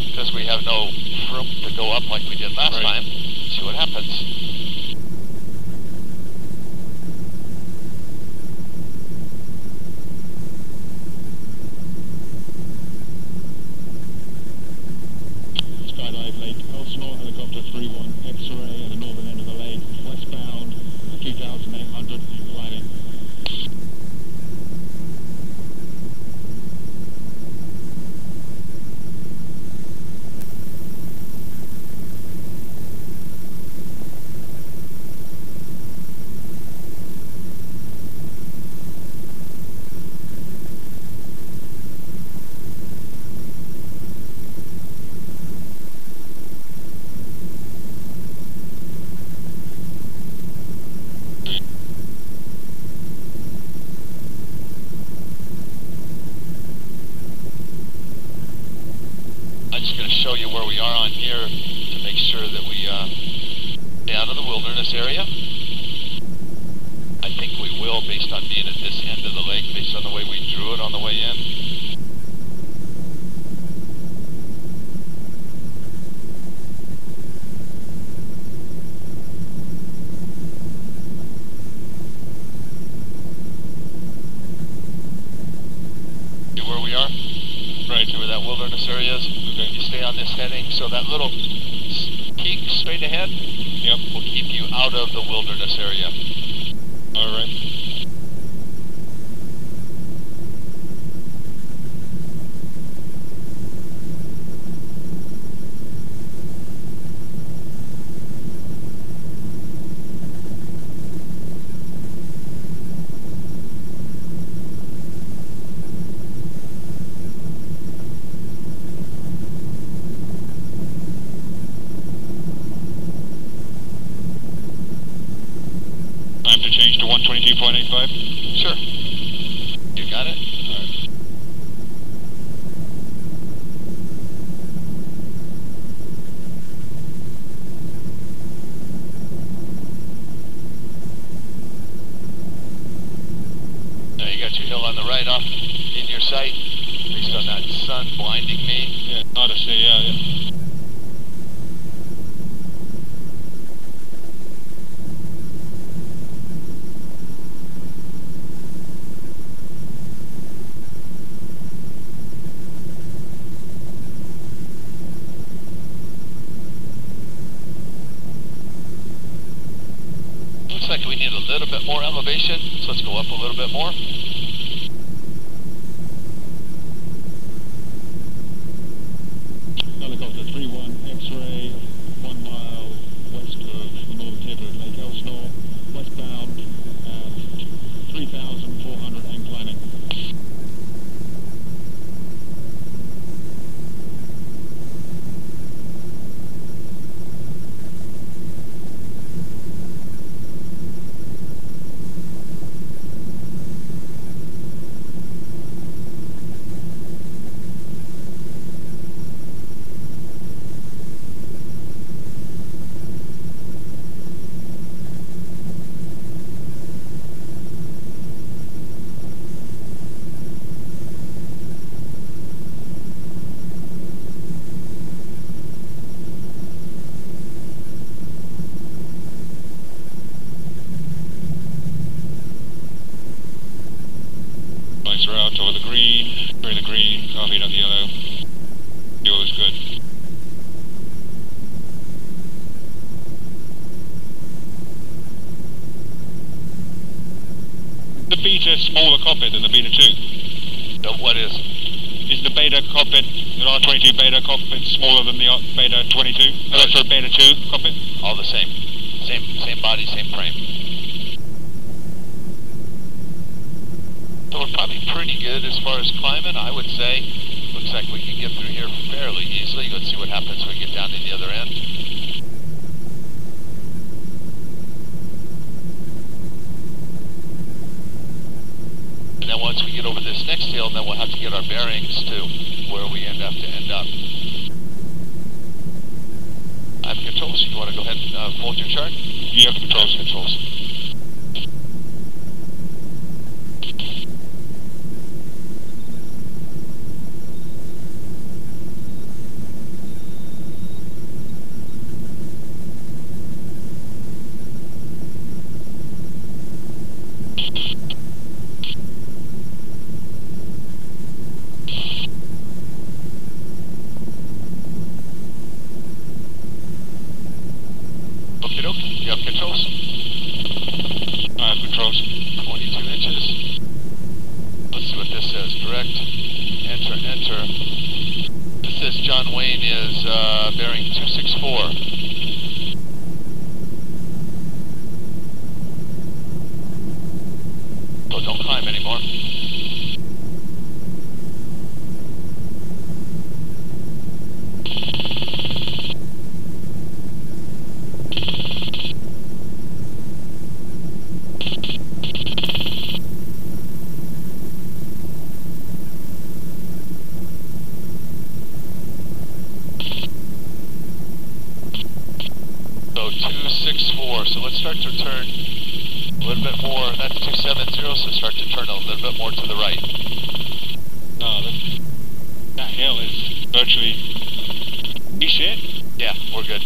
because we have no room to go up like we did last time. See what happens. Helicopter 31 X-ray at the northern end of the lake, westbound, 2,800, climbing. Show you where we are on here to make sure that we stay out of the wilderness area. I think we will, based on being at this end of the lake, based on the way we drew it on the way in. See where we are? Right, see where that wilderness area is? Okay. You stay on this heading, so that little peak straight ahead will keep you out of the wilderness area. Alright. Time to change to 122.85? Sure. You got it? Alright. Now you got your hill on the right off in your sight, based on that sun blinding me. Yeah, hard to see, yeah. Looks like we need a little bit more elevation, so let's go up a little bit more. Helicopter 31 X-ray, 1 mile west of the northern tip of Lake Elsinore, westbound at 3,400. lights are out over the green, through the green, car feed up the yellow. Fuel is good. The Beta smaller cockpit than the Beta 2? So what is? Is the Beta cockpit, the R22 Beta cockpit, smaller than the Beta 22? Oh, sorry, Beta 2 cockpit? All the same. Same body, same frame. So we're probably pretty good as far as climbing, I would say. Looks like we can get through here fairly easily. Let's see what happens when we get down to the other end. And then once we get over this next hill, then we'll have to get our bearings to where we end up. I have controls. You want to go ahead and fold your chart? You have controls. You have controls? I have controls. 22 inches. Let's see what this says. Direct. Enter. This says John Wayne is bearing 264. So don't climb anymore. So 264, so let's start to turn a little bit more. That's 270, so start to turn a little bit more to the right. No, that hill is virtually... You see it? Yeah, we're good.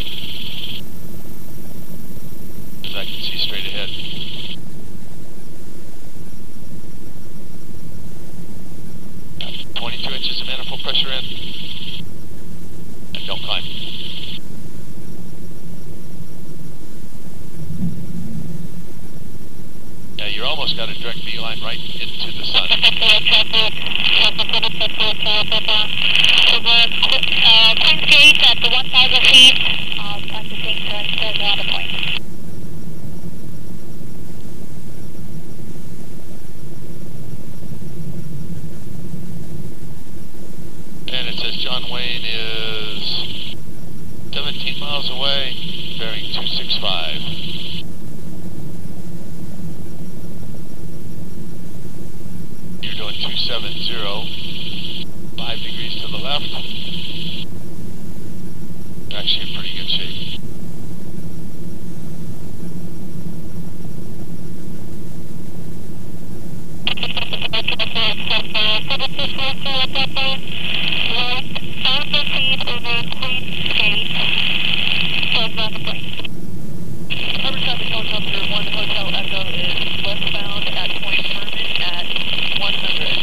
Because I can see straight ahead. Got 22 inches of manifold pressure in. And don't climb. Yeah, you're almost got a direct beeline right into the sun. Queen's Gate at the 1,000 feet, at the same turn, around the point. And it says John Wayne is 17 miles away, bearing 265. You're doing 270, 5 degrees to the left. You're actually in pretty good shape. Helicopter 1 Hotel Echo is westbound at Point Herman at 100.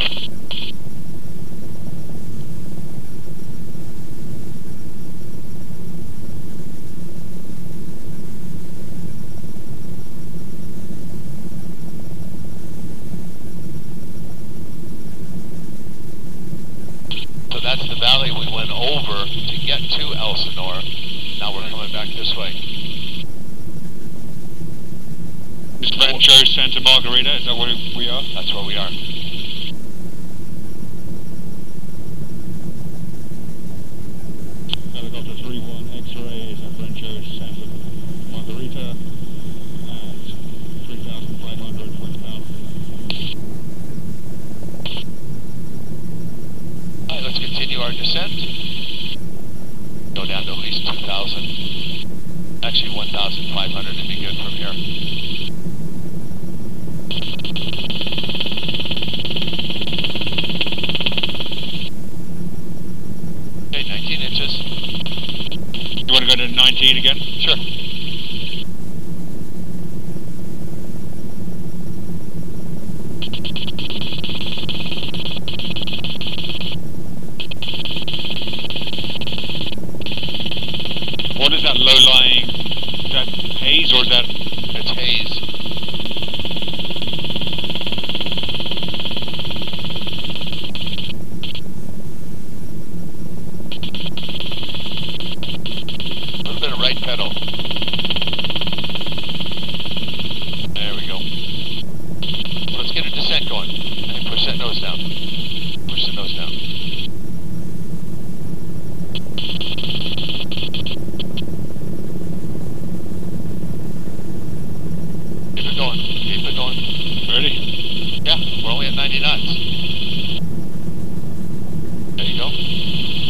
So that's the valley we went over to get to Elsinore. Now we're coming back this way. This Rancho Santa Margarita, is that where we are? That's where we are. Helicopter 31 X-ray is at Rancho Santa Margarita at 3,500 westbound. Alright, let's continue our descent. Go down to at least 2,000. Actually 1,500 would be good from here. 90 knots. There you go.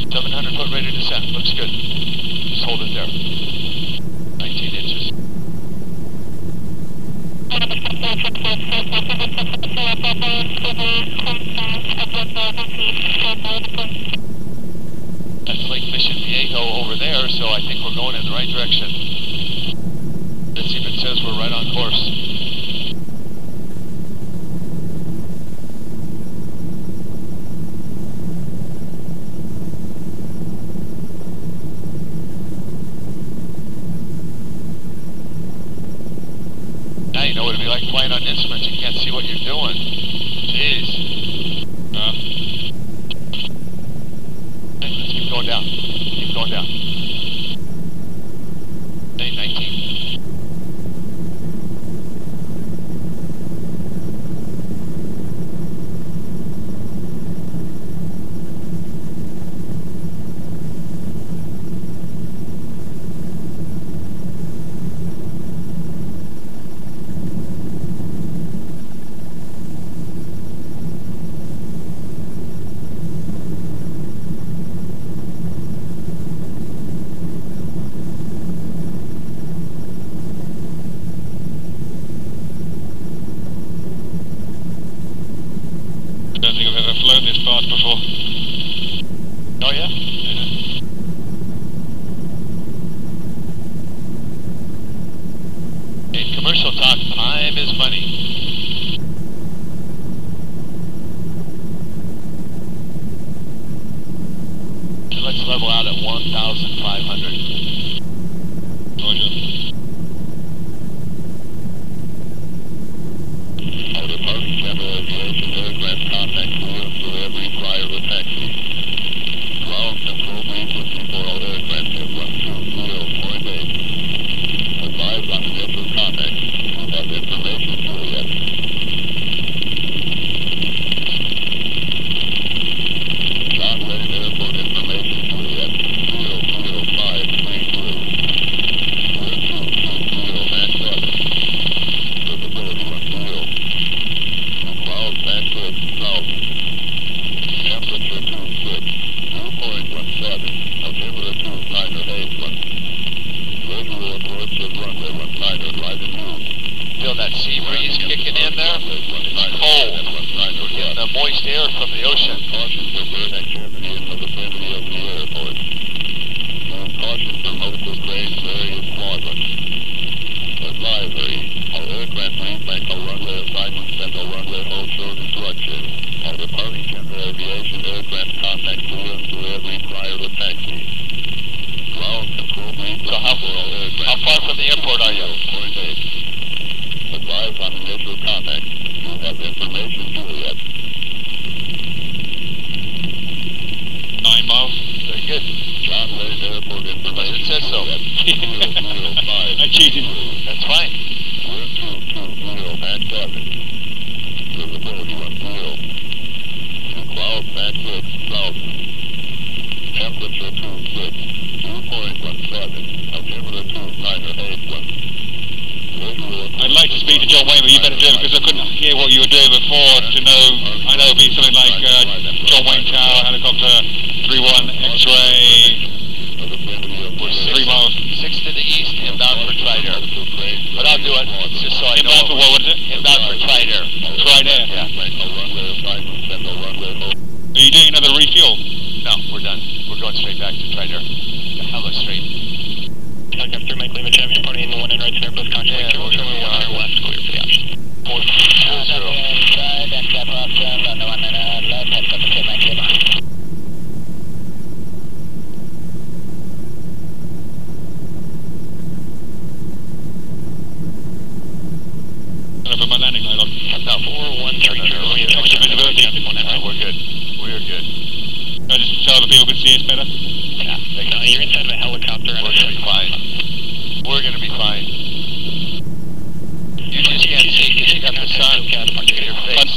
700 foot rate of descent. Looks good. Just hold it there. 19 inches. That's Lake Mission Viejo over there, so I think we're going in the right direction. This even says we're right on course. Now you know what it'd be like flying on instruments. You can't see what you're doing. Jeez. Okay, let's keep going down. Keep going down. Hey, 19. I don't think I've ever flown this fast before. Oh yeah? In commercial talk, time is money. And let's level out at 1,500. Roger. Departing General Aviation aircraft contact clearance for every prior taxi. Ground control frequency for all aircraft have 120.8. Advise on initial contact. You have information Juliet. John Wayne Airport information Juliet. 00532. Wind 220 Max 7. Visibility 10. Cloud backwards south. Temperature 26. Dew point 17. Altimeter 2981. Visual approach of runway 19 right in use. Feel that sea breeze kicking in there? It's cold. We're getting the moist air from the ocean. Caution for bird activity in the vicinity of the airport. Caution for multiple cranes, various squadrons. Advisory. All aircraft leave back all runway assignments and all runway hold short instructions. All departing General Aviation aircraft contact clearance to every prior to taxi. Ground control frequency So for all aircraft. how far from the airport are you? 0.8. Advise on initial contact. You have information Juliet. 9 miles. Very good. John Wayne Airport information. It says so. I cheated. That's fine. Wind 220 Max 7. Visibility 10. Cloud backwards south. Temperature 26. Dew point 17. Altimeter 2981. I'd like to speak to John Wayne, but you better do it because I couldn't hear what you were doing before to know. I know it'd be something like John Wayne Tower, helicopter, 31 X-ray, We're 3 miles. 6 to the east, inbound for Tridair. But I'll do it, just so I know. Inbound for what was it? Inbound for Tridair. Tridair. Yeah. Are you doing another refuel? No, we're done. We're going straight back to Tridair. The hella straight. Helicopter, Mike Lima, Chevy, departing in the 1 in right center, both contract, Yeah, we're gonna be 1 left, clear for the option. 4300. Inside and step off turn on the 1 and left, head up to Mike Lima. For my landing light on. No, 4132. Extra visibility. we're good. We're good. Just so other people can see us better. Yeah, No, you're inside of a helicopter. we're gonna be fine. We're gonna be fine. You just can't see because you got the sun in your face.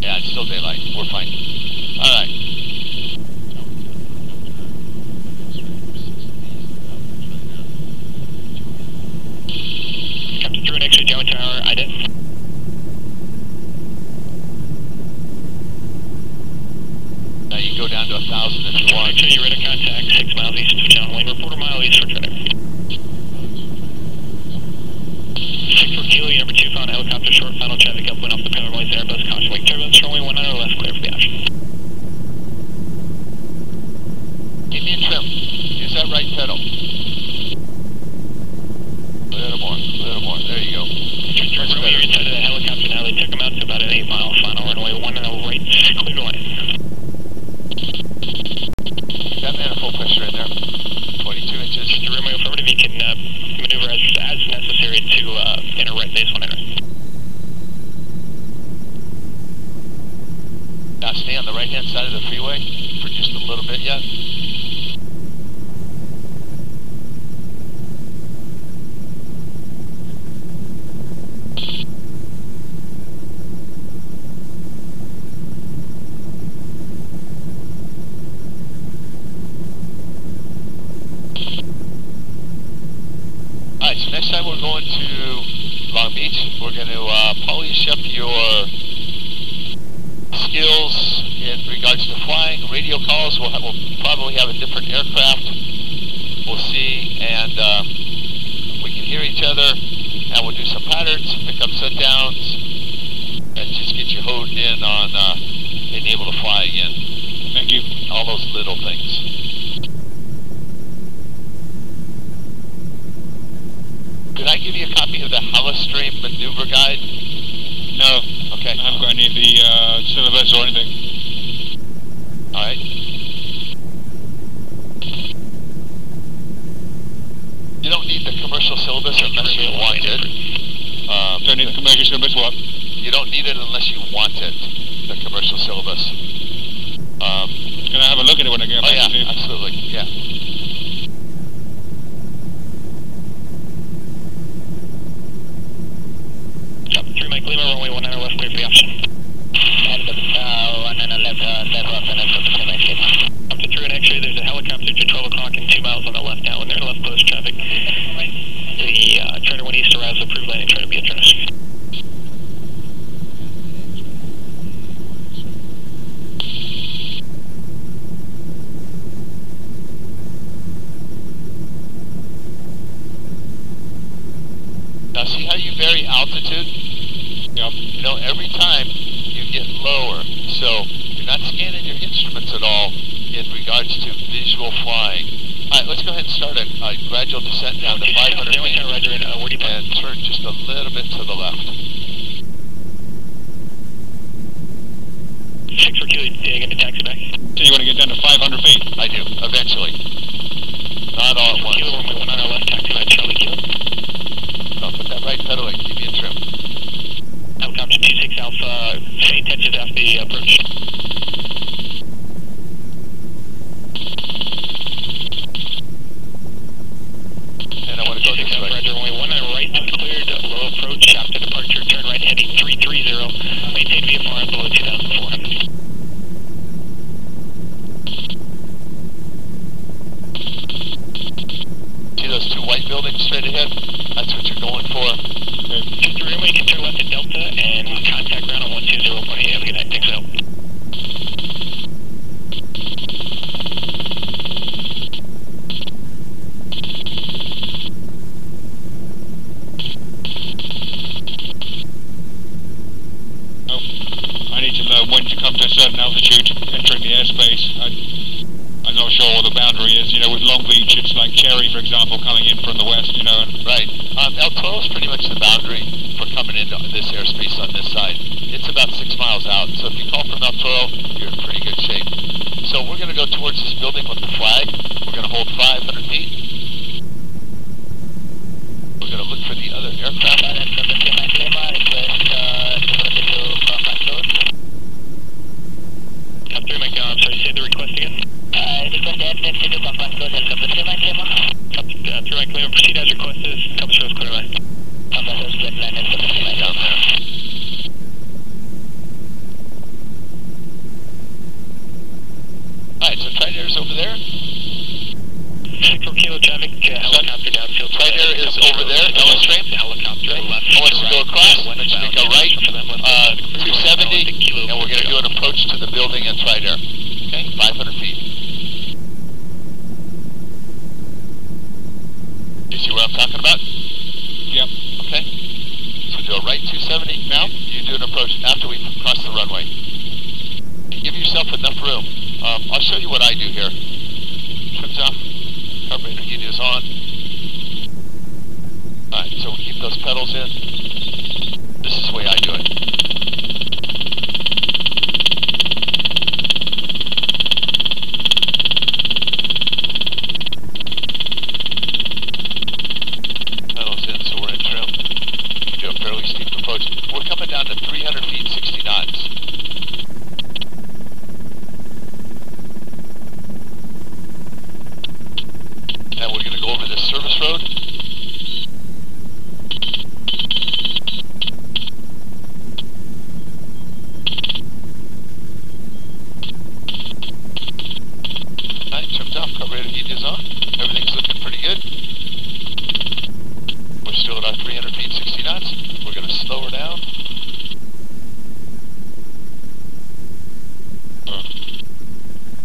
Yeah, it's still daylight. We're fine. All right. Captain Drew, next to Joe Tower, I did. show you radar contact 6 miles east of John Wayne. Report a mile east for Trinidad. 6 Kilo, number 2, found a helicopter short final traffic upwind off the Pillar Boys Airbus. Caution wake turbulence, runway 19 left, clear for the option. Keep me in trim. Use that right pedal. A little more, there you go. Remember you're inside of the helicopter now. They took them out to about an 8 mile final runway 10 right, clear to land. Got manifold pressure in there. 22 inches. Remember affirmative, you can maneuver as necessary to enter right base 1 enter. Now stay on the right hand side of the freeway for just a little bit yet. Alright, so next time we're going to Long Beach, we're going to polish up your skills in regards to flying, radio calls. We'll probably have a different aircraft. We'll see, and we can hear each other, and we'll do some patterns, pick up set downs, and just get you honed in on being able to fly again. Thank you. All those little things. Did I give you a copy of the Halistream maneuver guide? No. Okay. I haven't got any of the syllabus or anything. Alright. You don't need the commercial syllabus unless you want it. Don't need the commercial syllabus, what? You don't need it unless you want it, the commercial syllabus. Can I have a look at it when I get back? Oh yeah, absolutely, yeah. Lima, runway 19 left, clear for the option. And 19 left, that was an for the same escape. Up to through an X-ray, there's a helicopter to 12 o'clock and 2 miles on the left now, and they're left close traffic. The trader went east to Raz, approved landing, try to be a turner. Now see how you vary altitude? Yep. You know, every time you get lower, so you're not scanning your instruments at all in regards to visual flying. Alright, let's go ahead and start a gradual descent down to 500 feet and turn just a little bit to the left. 6 Kilo, going to taxi back. So you want to get down to 500 feet? I do, eventually. Not all at once. Kilo, runway 19 left, taxi back, Charlie Kilo. Oh, put that right pedal in, keep you in trim. Helicopter 26 Alpha, faint touches after the approach. And I want to go this way. Roger, runway 19 right, cleared, low approach, after departure, turn right heading 330, maintain VFR below 2,400. See those two white buildings straight ahead? That's what you're going for. Just remember you can turn left at Delta and contact ground on 120.8. Have a good night. Thanks, Al. Oh, I need to know when to come to a certain altitude entering the airspace. I'm not sure what the boundary is. You know, with Long Beach, it's like Cherry, for example, coming in from the west, you know. Right. El Toro is pretty much the boundary for coming into this airspace on this side. It's about 6 miles out, so if you call from El Toro, you're in pretty good shape. So we're going to go towards this building with the flag. We're going to hold 500 feet. We're going to look for the other aircraft. Top 3, Mike, I'm sorry, say the request again. Request aircraft to compound close helicopter 3 Mike Lima. Top 3, Mike, Lima, proceed as requested. Top 3, clear, Mike. Compound close flight line helicopter 3 Mike Down Lima. there. Alright, so Tridera's over there. 6 Kilo traffic, helicopter downfield. Tridera is over there, Halistream. Helicopter left. I want you to go across, let's make a right, 270, and we're going to do an approach to the building in Tridera. Okay, 500 feet. do a right 270 now. You do an approach after we cross the runway. Give yourself enough room. I'll show you what I do here. Trim's off. Carburetor heat is on. Alright, so we keep those pedals in. This is the way I do it. Pedals in, so we're in trim. We do a fairly steep approach. We're coming down to 300 feet, 60 knots. And we're going to go over this service road. Alright, trimmed off, carburetor heat is on. Everything's looking pretty good. We're still at our 300 feet, 60 knots. We're going to slow her down.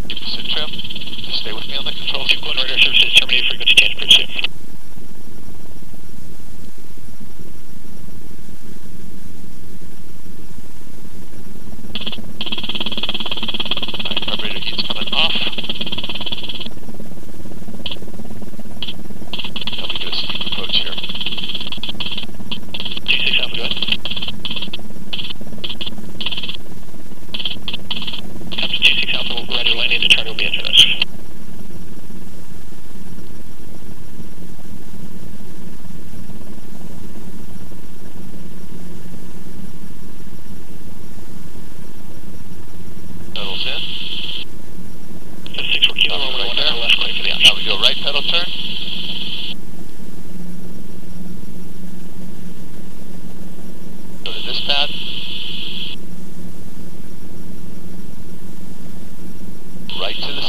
Keep us in trim. Just stay with me on the controls. Keep going, radar services, terminate frequency change, pretty soon. Alright, carburetor heat's coming off. Now we get a steep approach here. 26 Alpha, go ahead. Captain 26 Alpha, radar landing, the charter will be after this. Pedals in. The 6 we're kilo, Right one there. on the left, clear for the Now option. we go right pedal turn. Go to this pad. Right to the